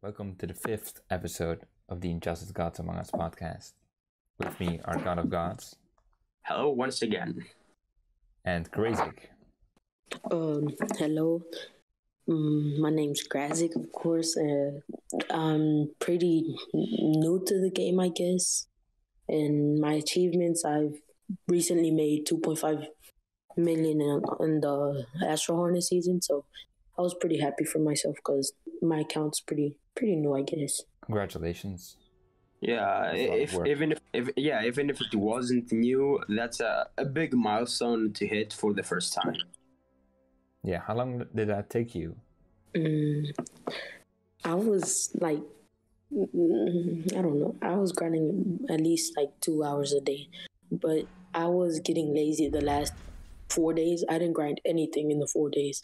Welcome to the 5th episode of the Untitled Gods Among Us podcast. With me are Godofgods. Hello once again. And Grazic. Hello. My name's Grazic, of course. I'm pretty new to the game, I guess. And my achievements, I've recently made 2.5 million in the Astro Harness season, so I was pretty happy for myself because my account's pretty new, I guess. Congratulations. Yeah, even if it wasn't new, that's a big milestone to hit for the first time. Yeah, how long did that take you? I was like, I don't know. I was grinding at least like 2 hours a day, but I was getting lazy the last 4 days. I didn't grind anything in the 4 days.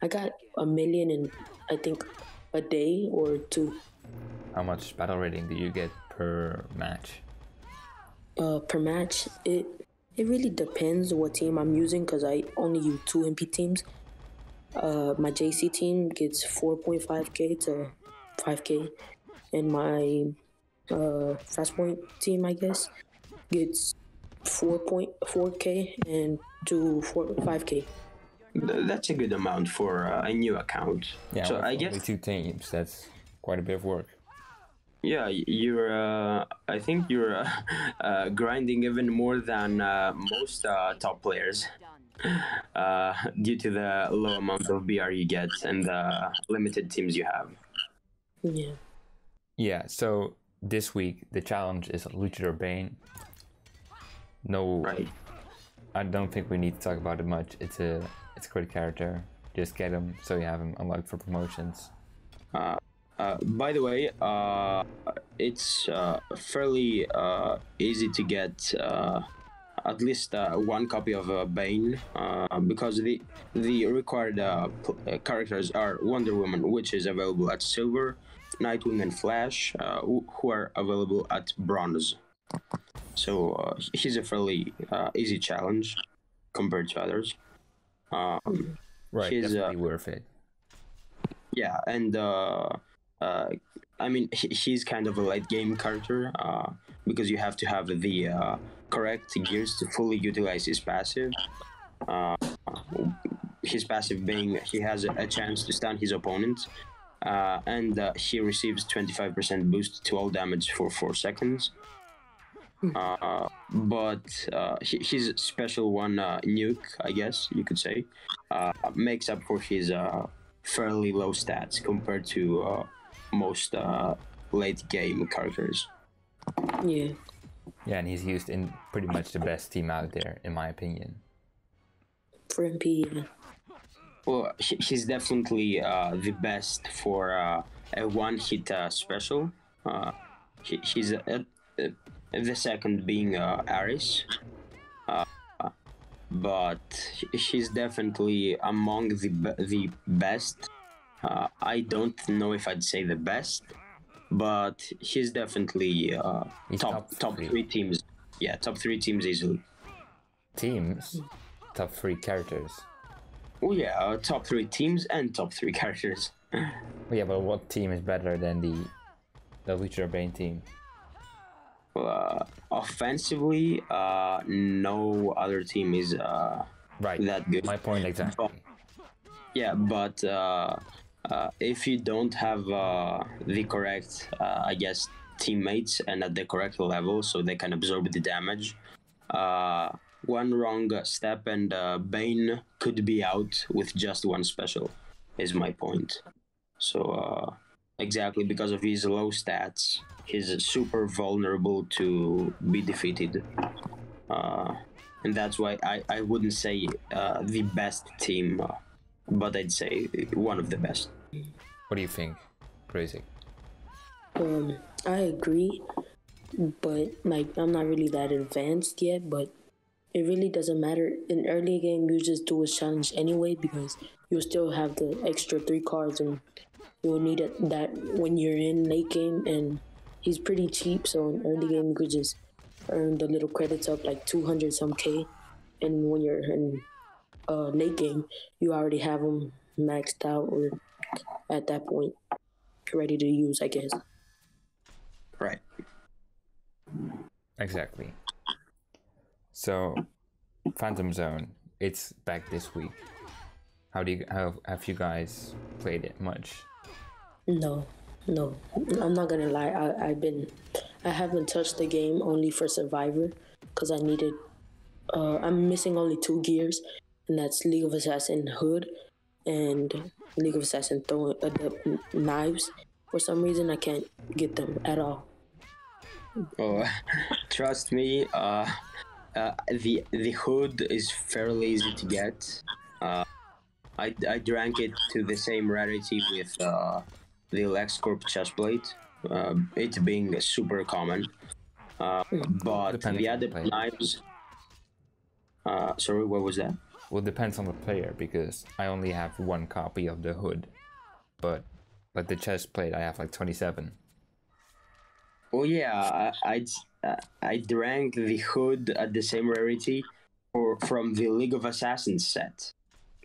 I got 1 million in, I think, a day or two. How much battle rating do you get per match? Per match, it really depends what team I'm using because I only use 2 MP teams. My JC team gets 4.5k to 5k, and my fast point team, I guess, gets 4.4k and to 5k. That's a good amount for a new account. Yeah, so I only guess 2 teams. That's quite a bit of work. yeah, you're. I think you're grinding even more than most top players. Due to the low amount of BR you get and the limited teams you have. Yeah. Yeah, so this week the challenge is Luchador Bane. No, Right. I don't think we need to talk about it much. It's a great character. Just get him so you have him unlocked for promotions. By the way, it's fairly easy to get at least one copy of Bane because the required characters are Wonder Woman, which is available at Silver, Nightwing and Flash, who are available at Bronze. So he's a fairly easy challenge compared to others. Right, definitely worth it. Yeah, and I mean, he's kind of a late game character because you have to have the correct gears to fully utilize his passive. His passive being he has a chance to stun his opponent, and he receives 25% boost to all damage for 4 seconds. But his special one, nuke, I guess you could say, makes up for his fairly low stats compared to most late game characters. Yeah. Yeah, and he's used in pretty much the best team out there, in my opinion. For MP, yeah. Well, he's definitely the best for a one-hit special. He's the second being Ares. But he's definitely among the best. I don't know if I'd say the best, but he's definitely He's top 3 teams. Yeah, top 3 teams easily. Teams? Top 3 characters. Oh yeah, top 3 teams and top 3 characters. Yeah, but what team is better than the Luchador Bane team? Offensively, no other team is Right, that good. my point exactly. Yeah, but if you don't have the correct, I guess, teammates and at the correct level so they can absorb the damage, one wrong step and Bane could be out with just one special, is my point. So exactly because of his low stats, he's super vulnerable to be defeated. And that's why I wouldn't say the best team, but I'd say one of the best. What do you think, Grazic? I agree, but like I'm not really that advanced yet, but it really doesn't matter. In early game, you just do a challenge anyway because you'll still have the extra 3 cards and you'll need that when you're in late game, and he's pretty cheap, so in early game you could just earn the little credits up like 200 some K, and when you're in late game, you already have them maxed out or at that point. ready to use, I guess. Right. Exactly. So, Phantom Zone, it's back this week. How have you guys played it much? No, I'm not gonna lie. I haven't touched the game only for Survivor because I needed. I'm missing only 2 gears, and that's League of Assassin Hood and League of Assassin throwing the knives. For some reason, I can't get them at all. Oh, trust me. The hood is fairly easy to get. I drank it to the same rarity with the LexCorp chestplate, it being super common. But Depends the on other the player. knives. Sorry, what was that? Well, it depends on the player because I only have 1 copy of the hood, but like the chest plate, I have like 27. Oh yeah, I drank the hood at the same rarity from the League of Assassins set,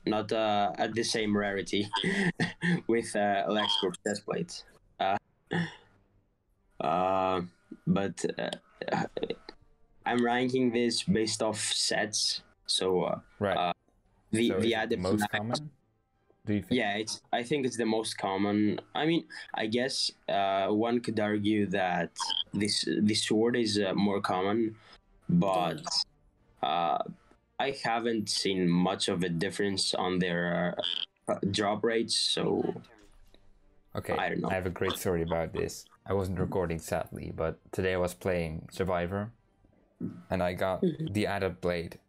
not at the same rarity with LexCorp chestplate. But I'm ranking this based off sets, so Right. the So is it added most knife- common? Do you think? Yeah, I think it's the most common. I mean, I guess one could argue that the sword is more common, but I haven't seen much of a difference on their drop rates. So Okay, I don't know. I have a great story about this. I wasn't recording sadly, but today I was playing Survivor, and I got the added blade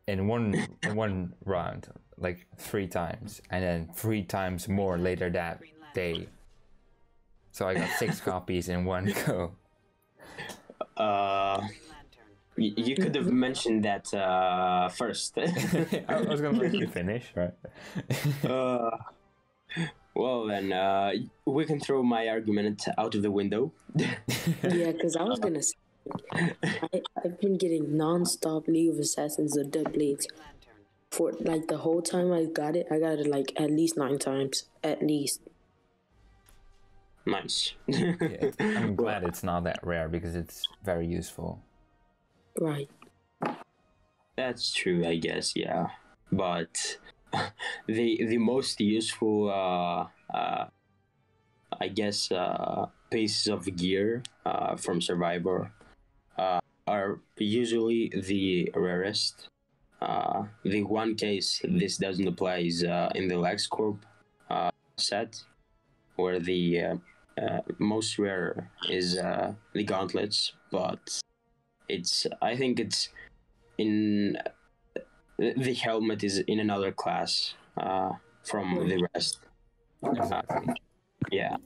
in one round, like 3 times, and then 3 times more later that day. So I got 6 copies in one go. You could have mentioned that first. I was gonna let you finish, right? Well, then we can throw my argument out of the window. Yeah, because I was gonna say, I've been getting non-stop League of Assassins or Dead Blades for like the whole time I got it like at least 9 times, at least. Nice. Yeah, I'm glad it's not that rare because it's very useful. Right. That's true, I guess. Yeah, but the most useful, I guess, pieces of gear from Survivor are usually the rarest. The one case this doesn't apply is in the LexCorp set, where the most rare is the gauntlets, but I think it's in the helmet is in another class from the rest. Exactly. Yeah,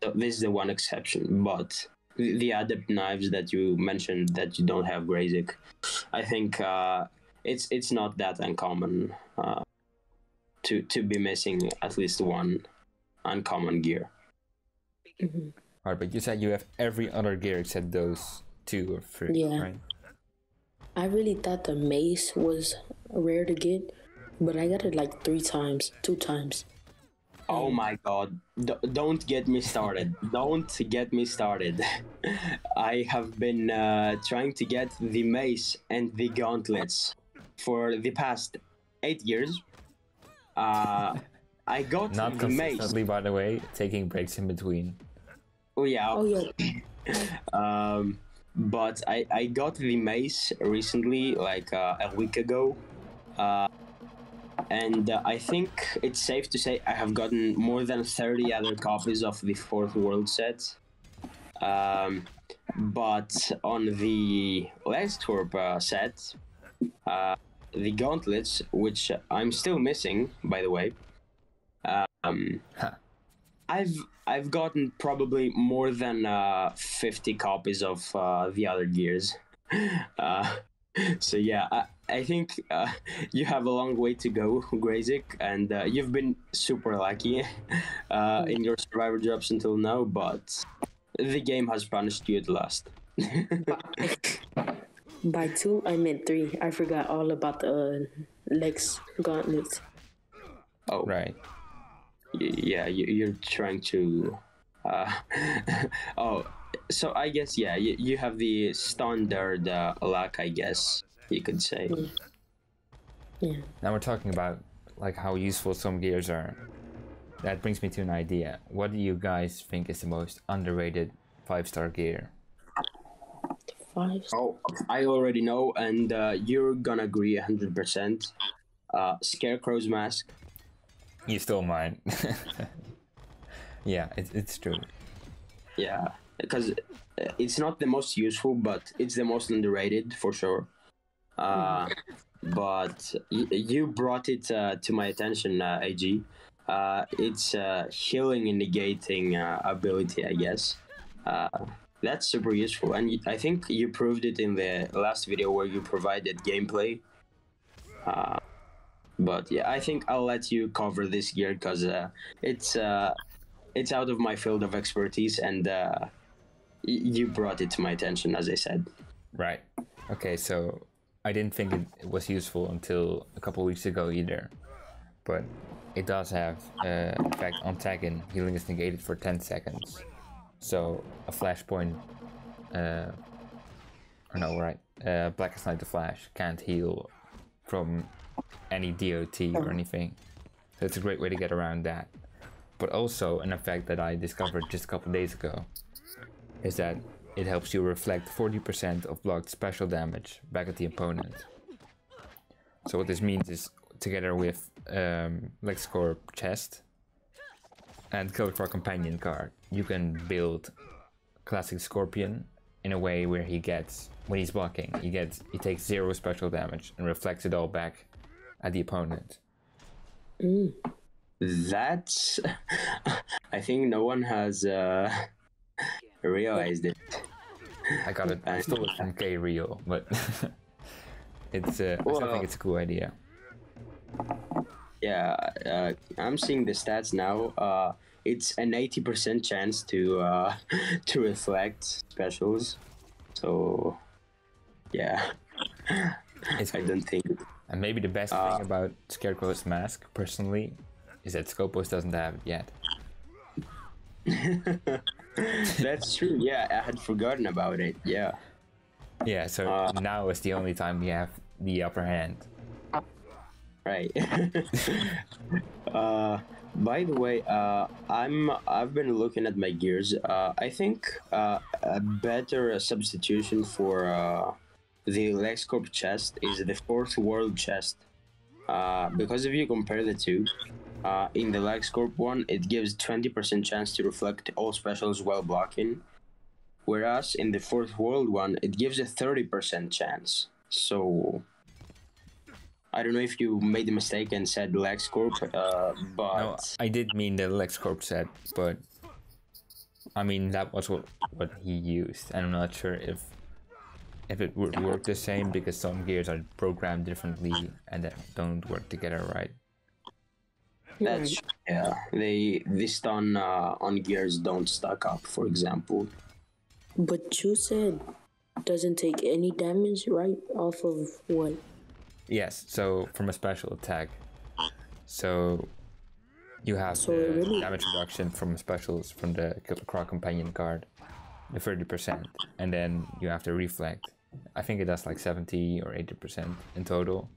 so this is the one exception, but the adept knives that you mentioned that you don't have Grazic, I think it's not that uncommon to be missing at least one uncommon gear. Mm-hmm. Alright, but you said you have every other gear except those 2 or 3, Yeah. right? I really thought the mace was rare to get, but I got it like 3 times, 2 times. Oh my god, don't get me started. Don't get me started. I have been trying to get the mace and the gauntlets for the past 8 years. I got Not the mace. consistently, by the way, taking breaks in between. Oh yeah. Oh yeah. But I got the mace recently, like a week ago. And I think it's safe to say I have gotten more than 30 other copies of the 4th World set. But on the LexCorp set, the gauntlets, which I'm still missing, by the way, I've gotten probably more than 50 copies of the other gears. So yeah, I think you have a long way to go, Grazic, and you've been super lucky in your Survivor drops until now, but the game has punished you at last. By 2, I meant 3. I forgot all about the Lex gauntlets. Oh, Right. Yeah, you're trying to. Oh, so I guess you have the standard luck, I guess you could say. Yeah. Now we're talking about like how useful some gears are. That brings me to an idea. What do you guys think is the most underrated 5-star gear? 5. Oh, I already know, and you're gonna agree 100%. Scarecrow's mask. You stole mine. Yeah, it's true. Yeah, because it's not the most useful, but it's the most underrated for sure. But you brought it to my attention, AG. It's healing and negating ability, I guess. That's super useful, and I think you proved it in the last video where you provided gameplay. But yeah, I think I'll let you cover this gear because it's out of my field of expertise, and you brought it to my attention, as I said. Right. Okay, so I didn't think it was useful until a couple weeks ago either. But it does have effect on tagging. Healing is negated for 10 seconds. So a flashpoint, Blackest Night the Flash can't heal from any DOT or anything. So it's a great way to get around that. But also an effect that I discovered just a couple days ago is that it helps you reflect 40% of blocked special damage back at the opponent. So what this means is, together with LexCorp chest and Godofgods companion card, you can build classic Scorpion in a way where he gets, when he's blocking, he takes 0 special damage and reflects it all back at the opponent. That's I think no one has realized it. I got it. I stole it from K Real, but it's I still think it's a cool idea. Yeah, I'm seeing the stats now. It's an 80% chance to reflect specials. So yeah, It's I don't think. And maybe the best thing about Scarecrow's mask, personally, is that Scopus doesn't have it yet. That's true. Yeah, I had forgotten about it. Yeah. Yeah, so now is the only time we have the upper hand. Right. By the way, I've been looking at my gears. I think a better substitution for the LexCorp chest is the 4th World chest. Because if you compare the two, in the LexCorp one, it gives 20% chance to reflect all specials while blocking, whereas in the 4th World one, it gives a 30% chance. So I don't know if you made a mistake and said LexCorp, but... No, I did mean the LexCorp set, but I mean that was what he used. And I'm not sure if it would work the same, because some gears are programmed differently and that don't work together right. That's yeah. The stun on gears don't stack up, for example. But you said doesn't take any damage, right? Off of what? Yes, so from a special attack. So you have damage reduction from specials from the Godofgods companion card, the 30%, and then you have to reflect. I think it does like 70 or 80% in total.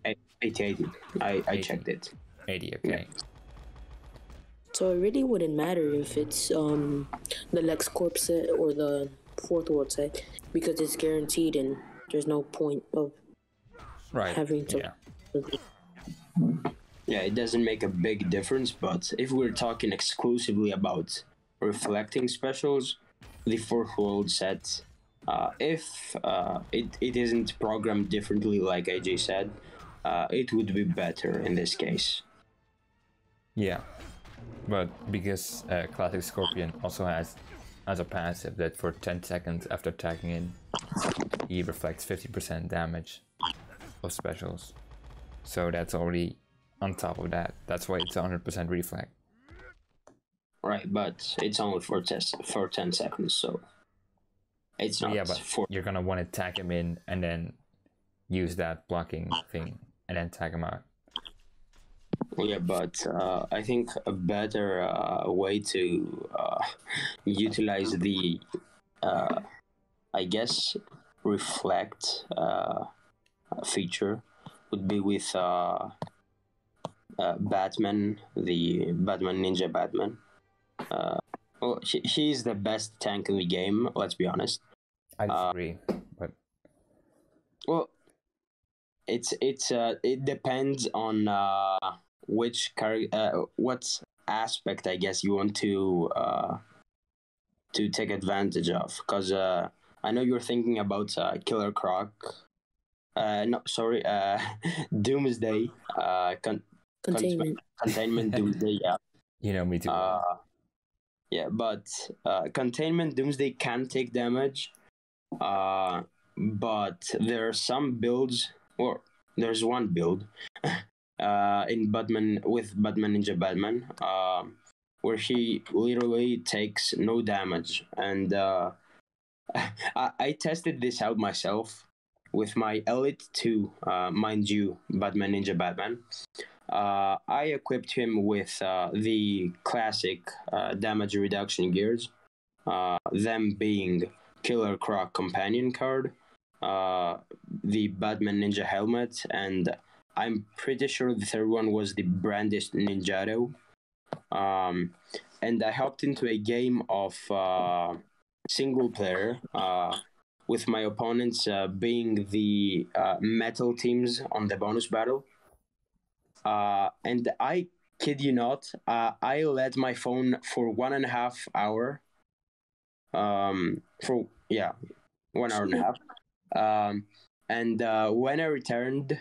80. I checked it. 80, okay. Yeah. So it really wouldn't matter if it's the LexCorp set or the 4th World set, because it's guaranteed and there's no point of having to. Yeah, it doesn't make a big difference, but if we're talking exclusively about reflecting specials, the 4th World set, if it isn't programmed differently like AJ said, it would be better in this case. Yeah, but because Classic Scorpion also has as a passive that for 10 seconds after attacking in, he reflects 50% damage of specials. So that's already on top of that. That's why it's 100% reflect. Right, but it's only for 10 seconds, so it's not. Yeah, but you're gonna want to tag him in and then use that blocking thing and then tag him out. Yeah, but I think a better way to utilize the, I guess, reflect feature would be with Batman, the Batman Ninja Batman. Well, he's the best tank in the game. Let's be honest. I disagree, but Well, it depends on what aspect, I guess, you want to take advantage of. Because I know you're thinking about Killer Croc. No, sorry, Doomsday. Containment. Containment Doomsday. Yeah. you know me too. Yeah, but Containment Doomsday can take damage. But there are some builds, or there's one build in Batman with Batman Ninja Batman, where he literally takes no damage, and I tested this out myself with my Elite 2, mind you, Batman Ninja Batman. I equipped him with the classic damage reduction gears, them being Killer Croc companion card, the Batman Ninja helmet, and I'm pretty sure the third one was the Brandished Ninjato. And I hopped into a game of single player with my opponents being the metal teams on the bonus battle. And I kid you not, I led my phone for 1.5 hour. For 1 hour and a half. And when I returned,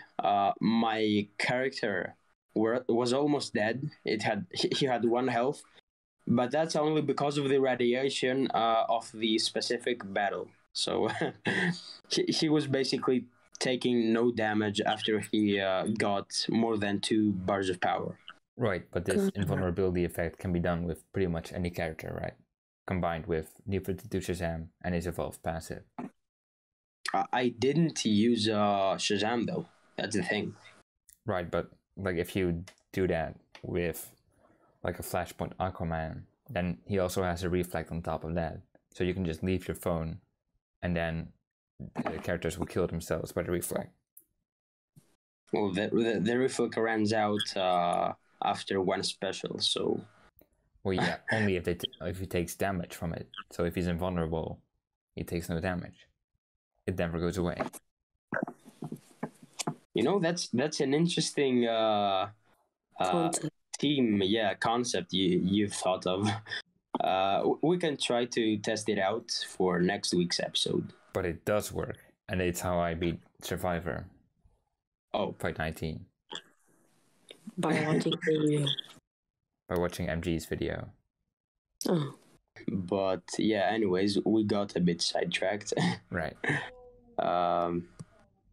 my character was almost dead. He had 1 health, but that's only because of the radiation of the specific battle. So he was basically taking no damage after he got more than 2 bars of power. Right, but this invulnerability effect can be done with pretty much any character, right? Combined with Need 52 Shazam and his evolved passive. I didn't use Shazam though. That's the thing. Right, but like if you do that with like a Flashpoint Aquaman, then he also has a reflect on top of that. So you can just leave your phone and then the characters will kill themselves by the reflect. Well, the reflect runs out after 1 special, so... Well, yeah, only if he takes damage from it. So if he's invulnerable, he takes no damage. It never goes away. You know, that's an interesting concept you've thought of. We can try to test it out for next week's episode. But it does work, and it's how I beat Survivor. Oh, Fight 19. By watching video. By watching MG's video. Oh. But yeah, anyways, we got a bit sidetracked. Right.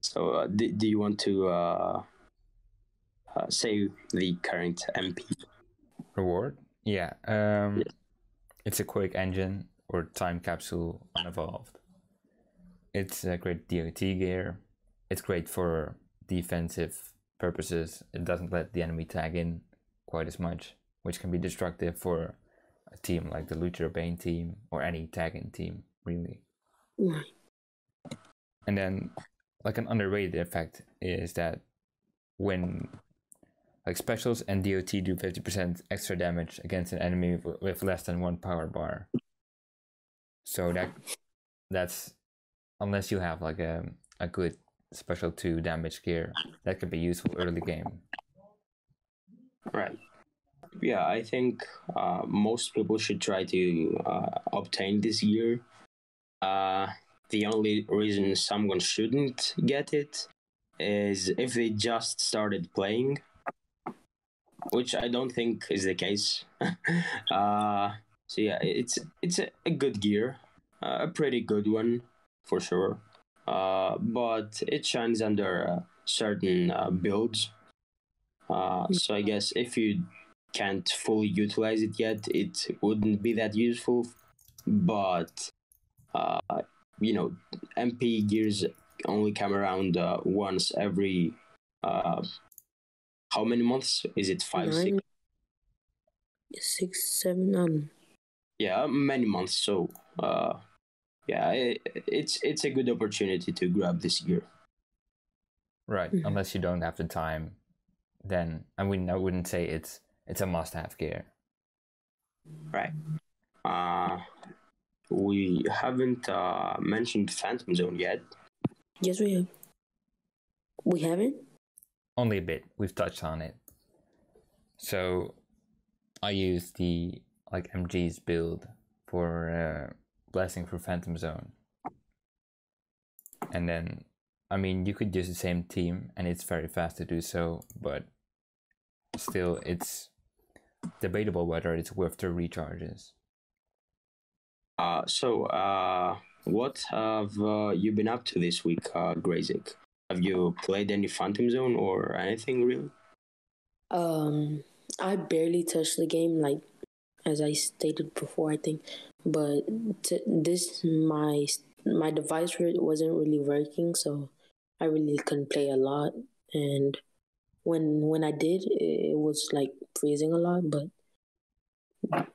So do you want to say the current MP reward? Yeah. Yes. It's a Quake engine or time capsule unevolved. It's a great DOT gear. It's great for defensive purposes. It doesn't let the enemy tag in quite as much, which can be destructive for a team like the Lucha Bane team or any tag-in team, really. Right. And then, like an underrated effect is that when like specials and DOT do 50% extra damage against an enemy with less than 1 power bar. So that's unless you have like a good special 2 damage gear, that could be useful early game. Right. Yeah, I think most people should try to obtain this gear. The only reason someone shouldn't get it is if they just started playing, which I don't think is the case. So yeah, it's a good gear, a pretty good one for sure. But it shines under certain builds. So I guess if you can't fully utilize it yet, it wouldn't be that useful. But you know, MP gears only come around once every how many months? Is it 5, 6? 9, 6, 7. Yeah, many months. So, yeah, it's a good opportunity to grab this gear. Right, unless you don't have the time, then I wouldn't say it's a must-have gear. Right. We haven't mentioned Phantom Zone yet. Yes, we have. We haven't? Only a bit. We've touched on it. So I use the MG's build for blessing for Phantom Zone. And then, I mean, you could use the same team and it's very fast to do so, but still it's debatable whether it's worth the recharges. What have you been up to this week, Grazic? Have you played any Phantom Zone or anything really? I barely touched the game, like as I stated before, I think. But my device wasn't really working, so I really couldn't play a lot. And when I did, it was like freezing a lot. But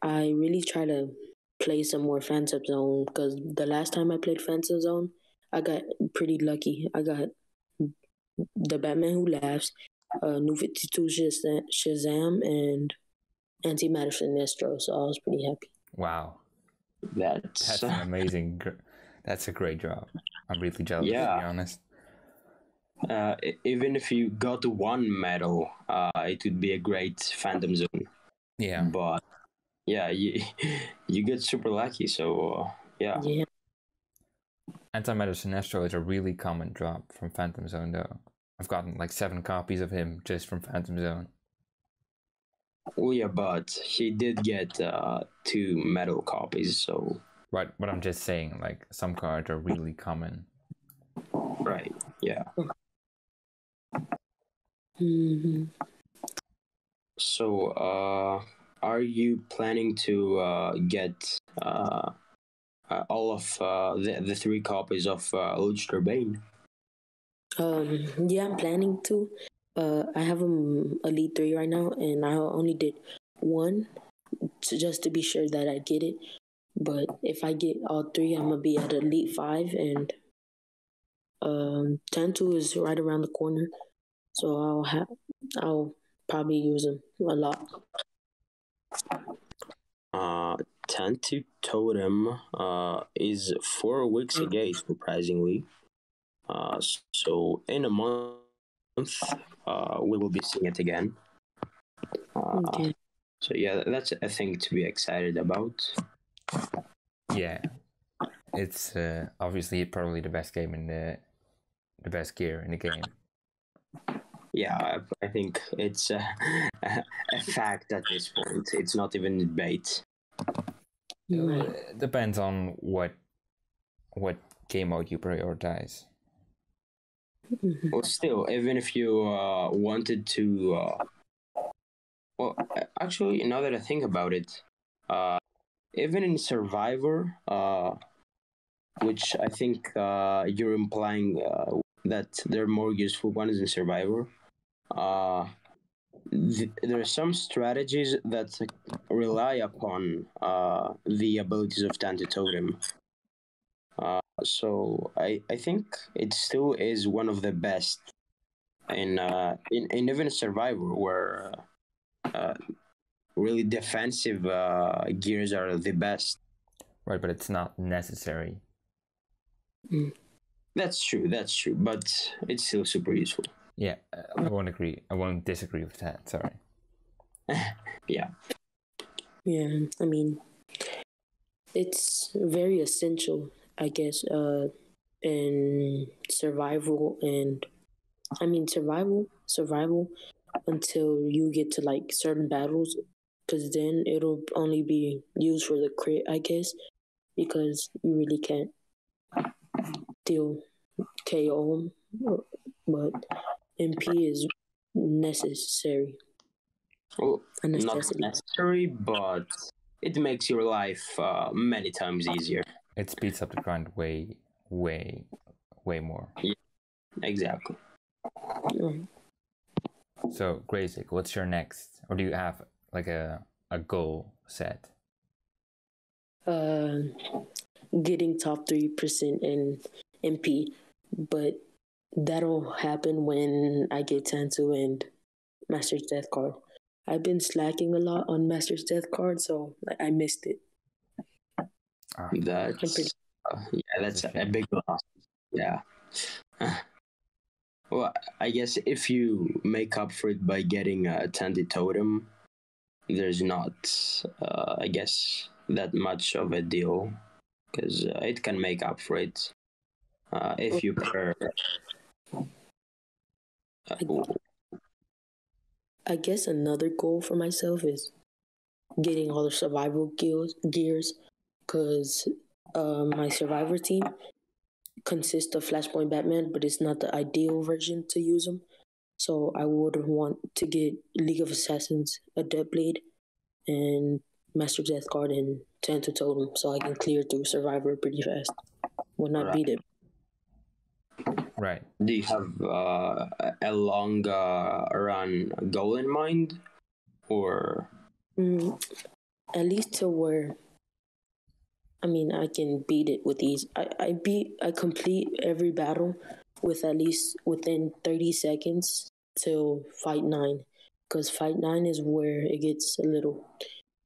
I really try to play some more Phantom Zone, because the last time I played Phantom Zone, I got pretty lucky. I got the Batman Who Laughs, New 52 Shazam, and Antimatter Sinestro, so I was pretty happy. Wow. That's an amazing... That's a great job. I'm really jealous, to be honest. Even if you got one medal, it would be a great Phantom Zone. Yeah. But, yeah, you get super lucky, so, yeah. Yeah. Antimatter Sinestro is a really common drop from Phantom Zone, though. I've gotten like 7 copies of him just from Phantom Zone. Oh yeah, but he did get 2 medal copies, so... Right, but I'm just saying, like, some cards are really common. Right, yeah. Mm-hmm. So, are you planning to get all of the 3 copies of Luchador Bane? Yeah, I'm planning to. I have Elite 3 right now, and I only did 1 just to be sure that I get it. But if I get all 3, I'm gonna be at Elite 5, and 10-2 is right around the corner, so I'll probably use them a lot. 10-2 Totem is 4 weeks away, surprisingly. So in a month, we will be seeing it again. Okay. So yeah, that's a thing to be excited about. Yeah, it's obviously probably the best game in the best gear in the game. Yeah, I think it's a fact at this point. It's not even a debate. It depends on what game mode you prioritize. Mm-hmm. Well, still, even if you wanted to... well, actually, now that I think about it, even in Survivor, which I think you're implying that there are more useful ones in Survivor, there are some strategies that rely upon the abilities of Tanto Totem. So I think it still is one of the best in even Survivor, where really defensive gears are the best. Right, but it's not necessary. That's true, but it's still super useful. Yeah, I won't disagree with that, sorry. Yeah. Yeah, I mean, it's very essential, I guess, in survival, and I mean survival until you get to like certain battles, because then it'll only be used for the crit, I guess, because you really can't deal KO, but MP is necessary. Well, not necessary, but it makes your life many times easier. It speeds up the grind way more. Yeah, exactly. So, Grazic, what's your next? Or do you have like a goal set? Getting top 3% in MP, but that'll happen when I get Tantu and Master's Death card. I've been slacking a lot on Master's Death card, so I missed it. That's a big loss. Yeah. Well, I guess if you make up for it by getting a Tandy Totem, there's not, I guess, that much of a deal, because it can make up for it if you pair. I guess another goal for myself is getting all the survival gears, because my survivor team consists of Flashpoint Batman, but it's not the ideal version to use them. So I would want to get League of Assassins, a Death Blade, and Master Death card and Tanto Totem, so I can clear through Survivor pretty fast. Will not beat it. Right. Do you have a long run goal in mind, or at least to where, I mean, I can beat it with ease. I complete every battle with at least within 30 seconds till Fight 9, because Fight 9 is where it gets a little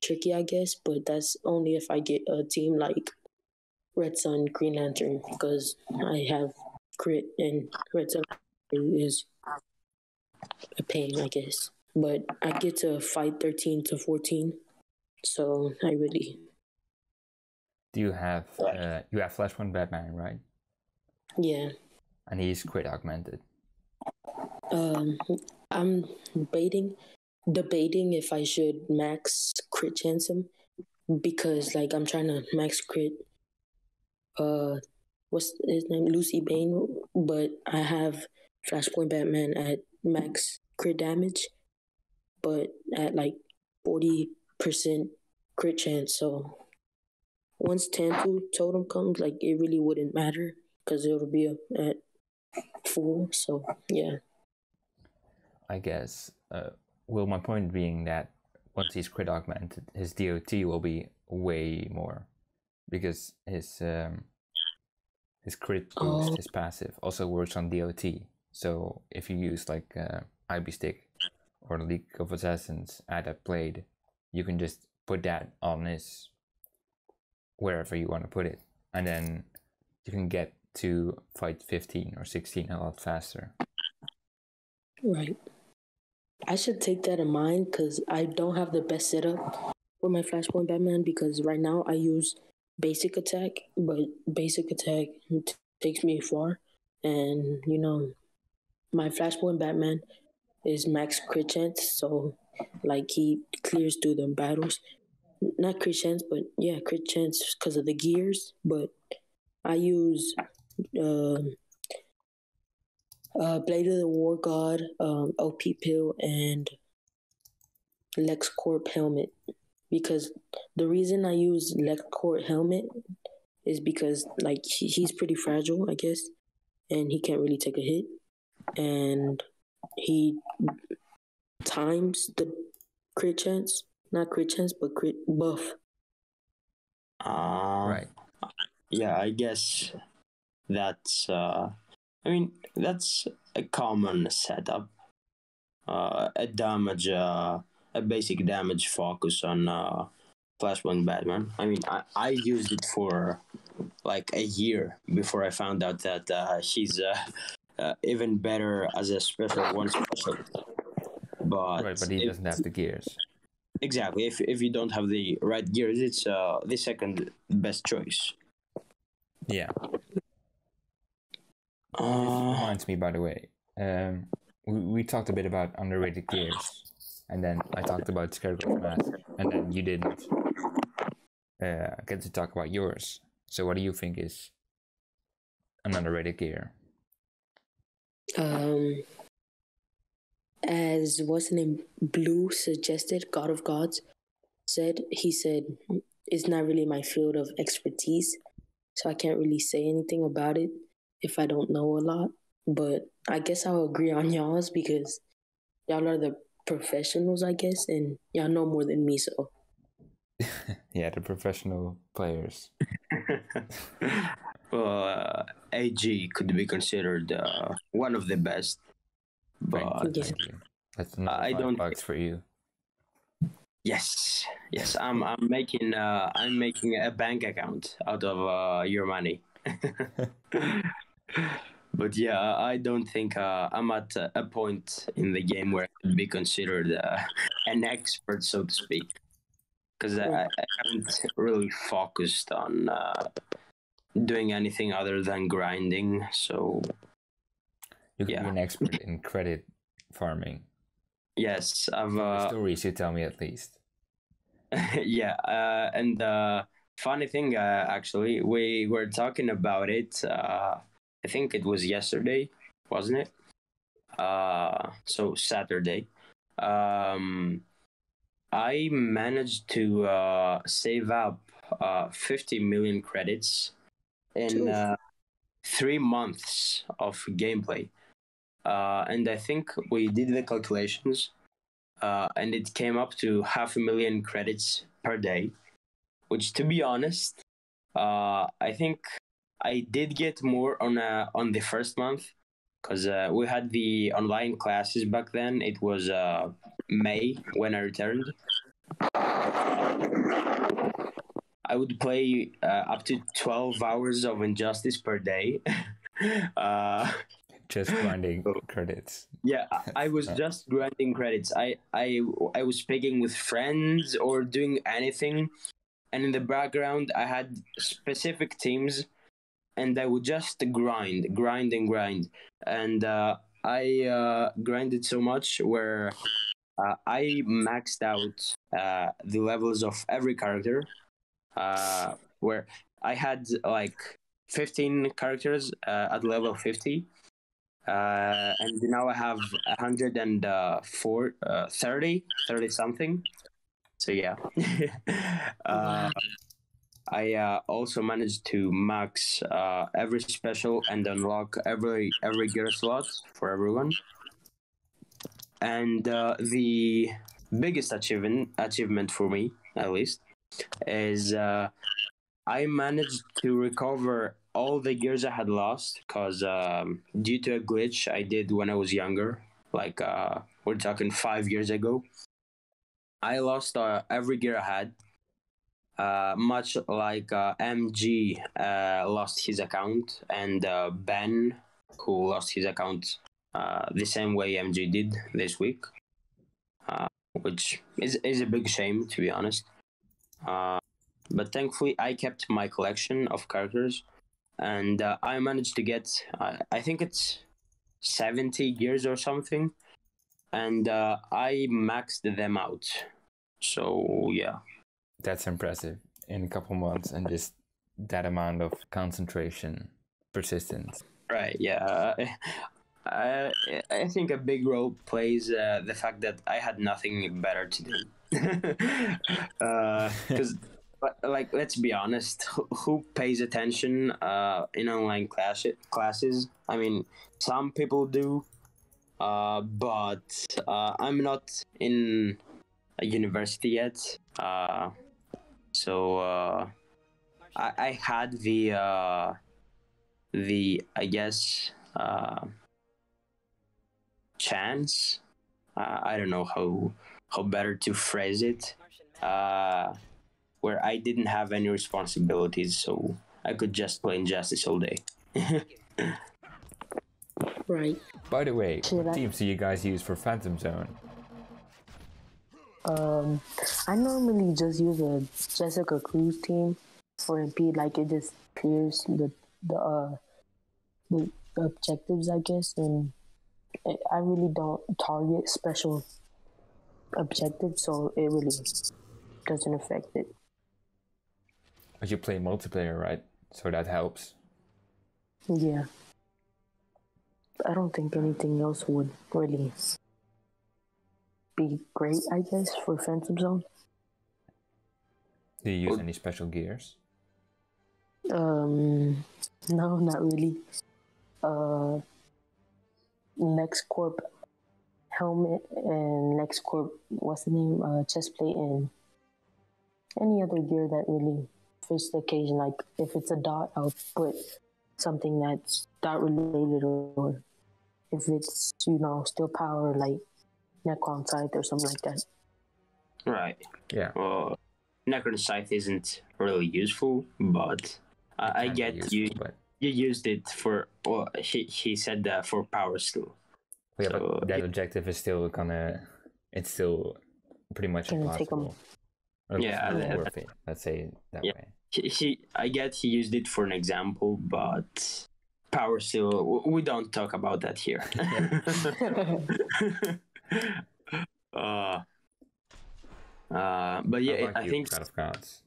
tricky, I guess, but that's only if I get a team like Red Sun, Green Lantern, because I have crit and Red Sun is a pain, I guess. But I get to fight 13 to 14, so I really. Do you have Flashpoint Batman, right? Yeah. And he's crit augmented. I'm debating if I should max crit chance him, because like I'm trying to max crit what's his name, Lucy Bane, but I have Flashpoint Batman at max crit damage, but at like 40% crit chance. So once Tantu Totem comes, like it really wouldn't matter because it'll be at full. So yeah. I guess. Well, my point being that once he's crit augmented, his DOT will be way more, because his crit boost, his passive, also works on DOT. So if you use like IB Stick or League of Assassins Adept Blade, you can just put that on his wherever you want to put it, and then you can get to fight 15 or 16 a lot faster. Right. I should take that in mind, because I don't have the best setup for my Flashpoint Batman, because right now I use basic attack, but basic attack takes me far, and you know my Flashpoint Batman is max crit chance, so like he clears through the battles. Not crit chance, but yeah, crit chance because of the gears. But I use Blade of the War God, OP Pill, and LexCorp Helmet, because the reason I use LexCorp Helmet is because like he's pretty fragile, I guess, and he can't really take a hit, and he times the crit chance, not crit chance, but crit buff. Right. Yeah, I guess that's. I mean, that's a common setup. A basic damage focus on Flashpoint Batman. I mean, I used it for like a year before I found out that he's even better as a special. But right, but he doesn't have the gears. Exactly. If you don't have the right gears, it's the second best choice. Yeah. This reminds me, by the way, we talked a bit about underrated gears, and then I talked about Scarecrow's mask, and then you didn't get to talk about yours. So what do you think is an underrated gear? As what's his name, Blue suggested, Godofgods said, he said, it's not really my field of expertise, so I can't really say anything about it if I don't know a lot. But I guess I'll agree on y'all's, because y'all are the professionals, I guess, and y'all know more than me, so. Yeah, the professional players. Well, AG could be considered one of the best, but Thank you. That's another I don't. $5 for you. Yes, I'm making a bank account out of your money. But yeah, I don't think I'm at a point in the game where I could be considered an expert, so to speak, because I haven't really focused on doing anything other than grinding. So You could be an expert in credit farming. Yes, I've stories you tell me at least. yeah, and funny thing, actually, we were talking about it. I think it was yesterday, wasn't it? So Saturday. I managed to save up 50 million credits in 3 months of gameplay. And I think we did the calculations, and it came up to 500,000 credits per day, which, to be honest, I think I did get more on the first month, because we had the online classes back then. It was May when I returned. I would play up to 12 hours of Injustice per day. Just grinding credits. Yeah, I was just grinding credits. I was speaking with friends or doing anything, and in the background I had specific teams, and I would just grind, and I grinded so much where I maxed out the levels of every character, where I had like 15 characters at level 50. And now I have 30 something. So yeah. I also managed to max every special and unlock every gear slot for everyone. And the biggest achievement for me, at least, is I managed to recover all the gears I had lost, because due to a glitch I did when I was younger, like we're talking 5 years ago, I lost every gear I had, much like MG lost his account, and Ben, who lost his account the same way MG did this week, which is a big shame, to be honest. But thankfully I kept my collection of characters, and I managed to get, I think it's 70 gears or something, and I maxed them out. So yeah. That's impressive. In a couple months, and just that amount of concentration, persistence. Right, yeah. I think a big role plays the fact that I had nothing better to do. Because like, let's be honest, who pays attention in online classes? I mean, some people do, but I'm not in a university yet, so I had the I guess chance, I don't know how better to phrase it, where I didn't have any responsibilities, so I could just play Injustice all day. Right. By the way, what teams do you guys use for Phantom Zone? I normally just use a Jessica Cruz team for MP. Like, it just clears the objectives, I guess, and I really don't target special objectives, so it really doesn't affect it. But you play multiplayer, right? So that helps. Yeah. I don't think anything else would really be great, I guess, for Phantom Zone. Do you use any special gears? No, not really. Next Corp helmet and LexCorp, what's the name? Chest plate and any other gear that really fits the occasion. Like if it's a dot, I'll put something that's dot related, or if it's still power like Necron Scythe or something like that. Right. Yeah. Well, Necron Scythe isn't really useful, but I get useful, you. But... You used it for. Well, he said for power still. Yeah, so, but that objective is still it's still pretty much impossible. Yeah, worth it. Let's say it that way. I get he used it for an example, but power still. We don't talk about that here. But yeah, I think Godofgods.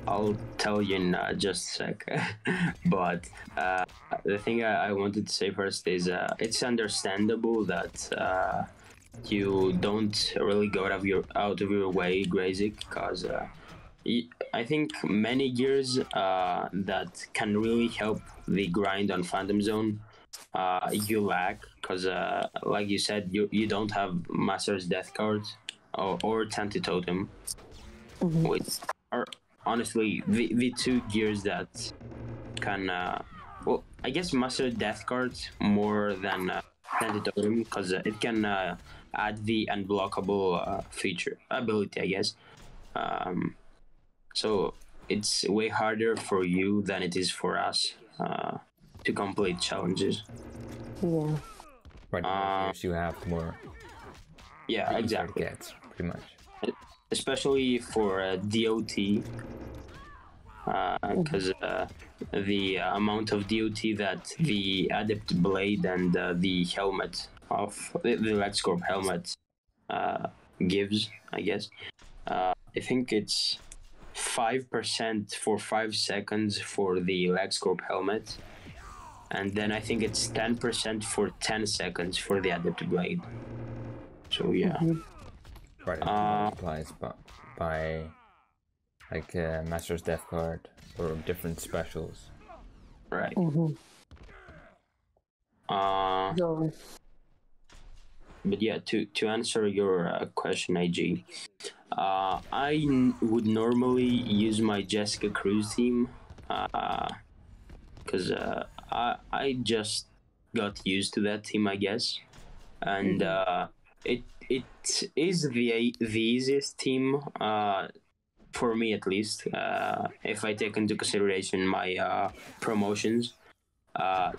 I'll tell you in just a sec. But the thing I wanted to say first is it's understandable that you don't really go out of your way, Grazic, because I think many gears that can really help the grind on Phantom Zone you lack, because like you said, you don't have Master's Death cards or Tainted Totem, which are honestly the two gears that can well, I guess Master Death cards more than Tainted Totem, because it can add the unblockable ability, I guess. So it's way harder for you than it is for us to complete challenges. Yeah. Right. You have more. Yeah, exactly. Gets pretty much. Especially for DOT, because the amount of DOT that the Adept Blade and the helmet of the LexCorp helmet gives, I guess. I think it's 5% for 5 seconds for the LexCorp helmet, and then I think it's 10% for 10 seconds for the Adept Blade. So yeah. Right, it multiplies by like Master's Death card or different specials. Right. But yeah, to answer your question, IG, I would normally use my Jessica Cruz team, because I just got used to that team, I guess, and it is the easiest team for me, at least, if I take into consideration my promotions,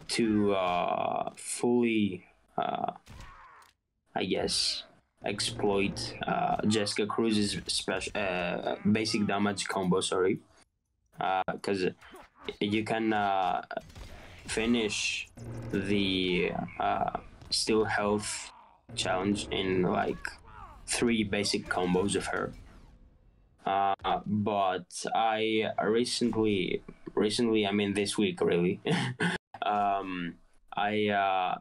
to fully I guess exploit Jessica Cruz's basic damage combo, because you can finish the still health challenge in like 3 basic combos of her. But I recently, I mean this week really, I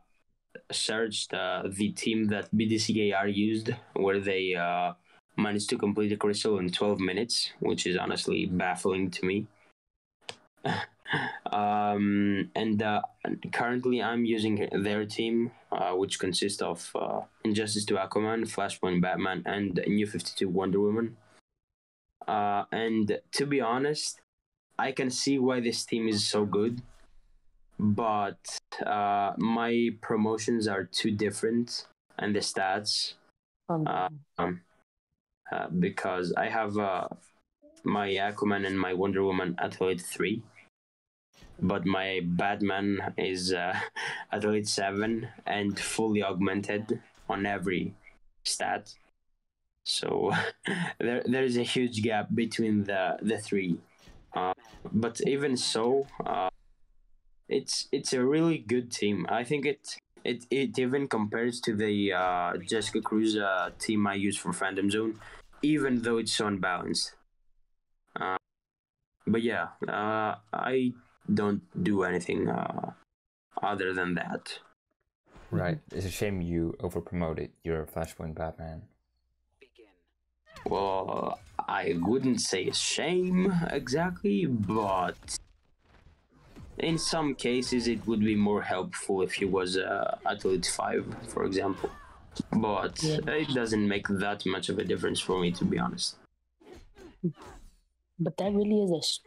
searched the team that BDCAR used, where they managed to complete the crystal in 12 minutes, which is honestly baffling to me. And currently I'm using their team, which consists of Injustice 2 Aquaman, Flashpoint Batman, and New 52 Wonder Woman. And to be honest, I can see why this team is so good, but my promotions are too different, and the stats, because I have my Aquaman and my Wonder Woman at Elite 3, but my Batman is at Elite 7 and fully augmented on every stat. So there's a huge gap between the 3. But even so, it's a really good team. I think it even compares to the Jessica Cruz team I use for Phantom Zone, even though it's so unbalanced. But yeah, I don't do anything other than that. Right. It's a shame you over-promoted your Flashpoint Batman. Well, I wouldn't say a shame exactly, but in some cases, it would be more helpful if he was Athlete 5, for example. But it doesn't make that much of a difference for me, to be honest. But that really is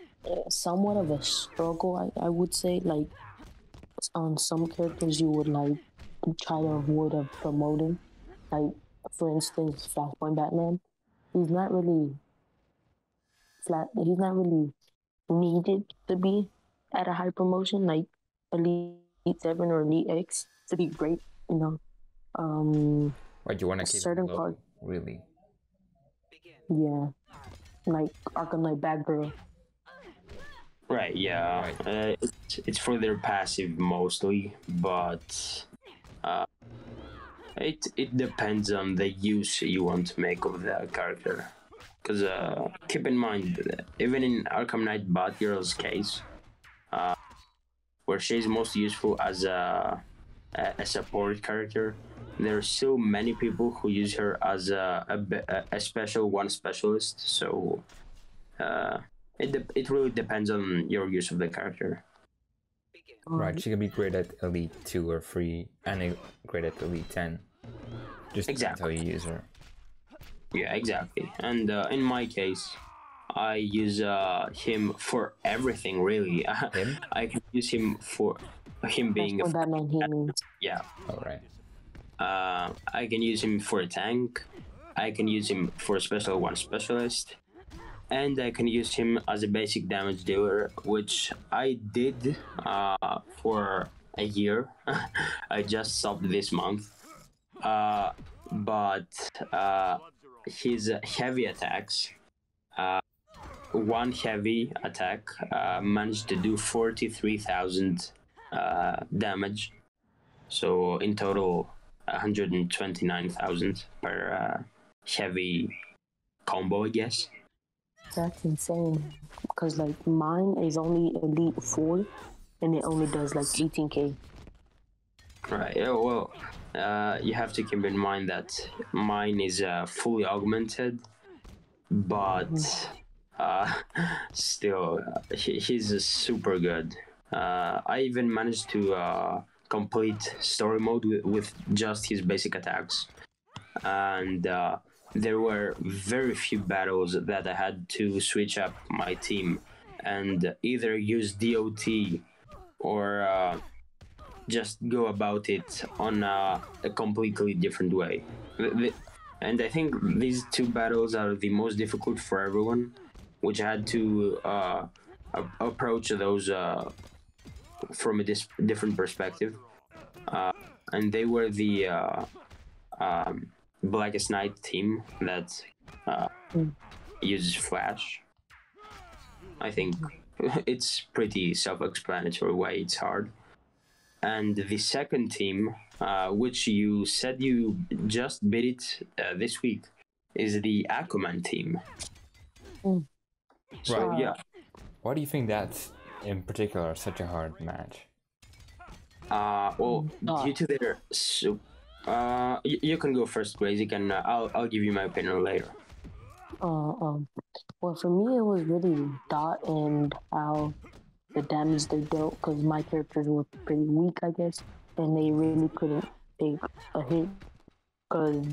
somewhat of a struggle, I would say. Like, on some characters, you would like try to avoid of promoting. Like, for instance, Flashpoint Batman. He's not really needed to be at a high promotion like Elite 7 or Elite X to be great, you know. What you want to keep certain low, part, really? yeah, like Arkham Knight Batgirl. Right, yeah. Right. It's for their passive mostly, but it depends on the use you want to make of the character. Because keep in mind, even in Arkham Knight Batgirl's case, where she's most useful as a support character, there are still many people who use her as a special one specialist. So it really depends on your use of the character. Right, she can be great at Elite 2 or 3 and great at Elite 10. Just depends how you use her. Yeah, exactly. And in my case, I use him for everything, really. Him? I can use him for him being That's what Batman he means. yeah. Alright. I can use him for a tank. I can use him for a special one specialist. And I can use him as a basic damage dealer, which I did for a year. I just stopped this month. But his heavy attacks, one heavy attack managed to do 43,000 damage. So in total, 129,000 per heavy combo, I guess. That's insane. Because like mine is only Elite 4, and it only does like 18k. Right. Yeah, well, you have to keep in mind that mine is fully augmented, but still, he's super good. I even managed to complete story mode with just his basic attacks, and there were very few battles that I had to switch up my team and either use DOT or just go about it on a completely different way. And I think these two battles are the most difficult for everyone, which I had to approach those from a different perspective. And they were the Blackest Night team that uses Flash. I think it's pretty self-explanatory why it's hard. And the second team, which you said you just beat it this week, is the Aquaman team. So, yeah. Why do you think that's, in particular, such a hard match? Well, due to their... you can go first, Grazic, and I'll give you my opinion later. Well, for me, it was really Dot and how the damage they dealt, because my characters were pretty weak, I guess, and they really couldn't take a hit, because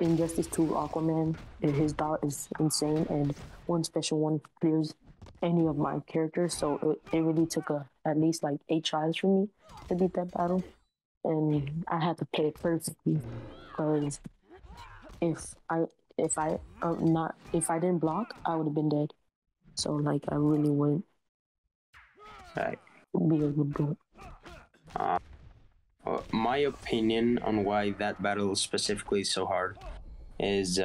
in Justice 2 Aquaman, his Dot is insane, and one special one clears any of my characters, so it really took at least like 8 tries for me to beat that battle, and I had to play it perfectly, because if I didn't block, I would have been dead. So like I really wouldn't be able to do it. My opinion on why that battle specifically is so hard is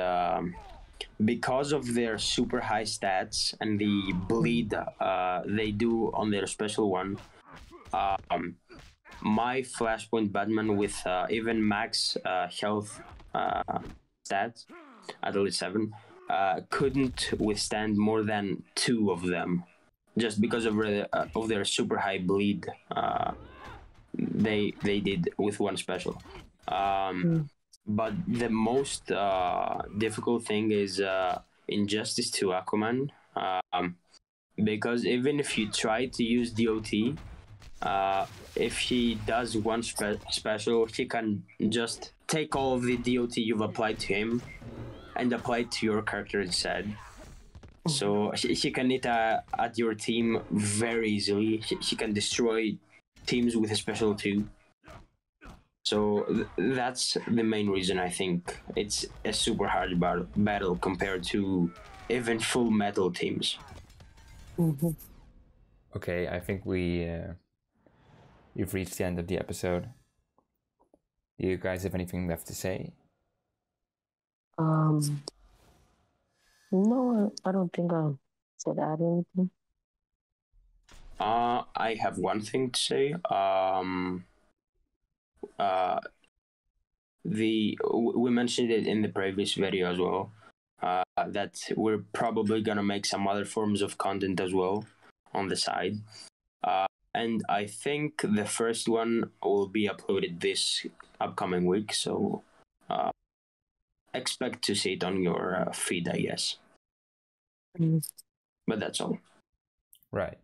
because of their super high stats and the bleed they do on their special one. My Flashpoint Batman with even max health stats at Elite 7 couldn't withstand more than 2 of them, just because of their super high bleed they did with one special. But the most difficult thing is in Justice 2 Aquaman. because even if you try to use DOT, if he does one special, he can just take all of the DOT you've applied to him and apply it to your character instead. So he can hit at your team very easily. He can destroy teams with a special too. So that's the main reason I think it's a super hard battle compared to even full metal teams. Okay, I think you've reached the end of the episode. Do you guys have anything left to say? No, I don't think I said add anything. I have one thing to say. We mentioned it in the previous video as well. That we're probably gonna make some other forms of content as well on the side. And I think the first one will be uploaded this upcoming week, so expect to see it on your feed, I guess. But that's all. Right.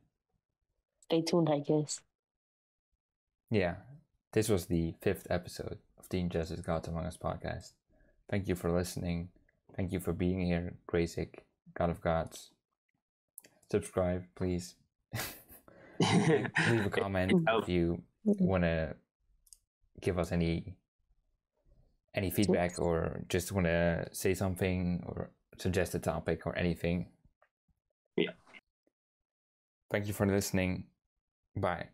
Stay tuned, I guess. Yeah, this was the 5th episode of the Injustice Gods Among Us podcast. Thank you for listening. Thank you for being here, Grazic, Godofgods. Subscribe, please. Leave a comment if you want to give us any feedback or just want to say something or suggest a topic or anything. Yeah. Thank you for listening. Bye.